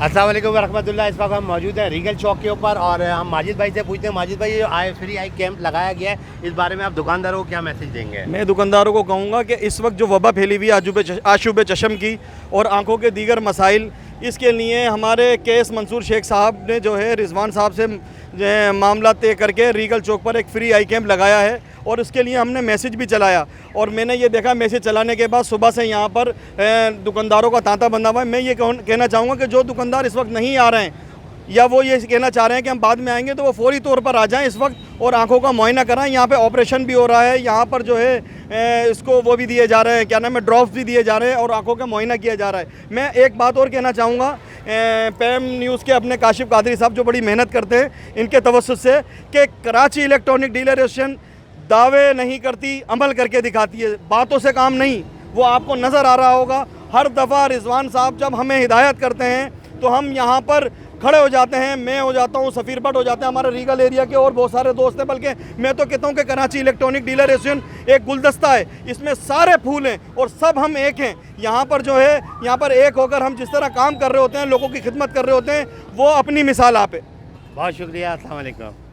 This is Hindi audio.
अस्सलाम वालेकुम वरहमतुल्लाह। इस वक्त हम मौजूद हैं रीगल चौक के ऊपर और हम माजिद भाई से पूछते हैं, माजिद भाई ये फ्री आई कैंप लगाया गया है, इस बारे में आप दुकानदारों को क्या मैसेज देंगे? मैं दुकानदारों को कहूँगा कि इस वक्त जो वबा फैली हुई है आशुब चशम की और आंखों के दीगर मसाइल, इसके लिए हमारे केएस मंसूर शेख साहब ने जो है रिजवान साहब से जो है मामला तय करके रीगल चौक पर एक फ्री आई कैंप लगाया है और उसके लिए हमने मैसेज भी चलाया। और मैंने ये देखा मैसेज चलाने के बाद सुबह से यहाँ पर दुकानदारों का तांता बंधा हुआ है। मैं ये कहना चाहूँगा कि जो दुकानदार इस वक्त नहीं आ रहे हैं या वो ये कहना चाह रहे हैं कि हम बाद में आएंगे, तो वो फौरी तौर पर आ जाएं इस वक्त और आंखों का मुआयना कराएं। यहाँ पे ऑपरेशन भी हो रहा है, यहाँ पर जो है इसको वो भी दिए जा रहे हैं, क्या नाम है, ड्रॉप्स भी दिए जा रहे हैं और आंखों का मुआयना किया जा रहा है। मैं एक बात और कहना चाहूँगा, पैम न्यूज़ के अपने काशिफ कादरी साहब जो बड़ी मेहनत करते हैं, इनके तवज्जुह से कि कराची इलेक्ट्रॉनिक डीलर एसोसिएशन दावे नहीं करती, अमल करके दिखाती है, बातों से काम नहीं। वो आपको नज़र आ रहा होगा, हर दफ़ा रिजवान साहब जब हमें हिदायत करते हैं तो हम यहाँ पर खड़े हो जाते हैं। मैं हो जाता हूँ, सफ़ीर भट्ट हो जाते हैं, हमारे रीगल एरिया के और बहुत सारे दोस्त हैं। बल्कि मैं तो कहता हूँ कि कराची इलेक्ट्रॉनिक डीलर एसोसिएशन एक गुलदस्ता है, इसमें सारे फूल हैं और सब हम एक हैं। यहाँ पर जो है, यहाँ पर एक होकर हम जिस तरह काम कर रहे होते हैं, लोगों की खिदमत कर रहे होते हैं, वो अपनी मिसाल आप है। बहुत शुक्रिया, अस्सलाम वालेकुम।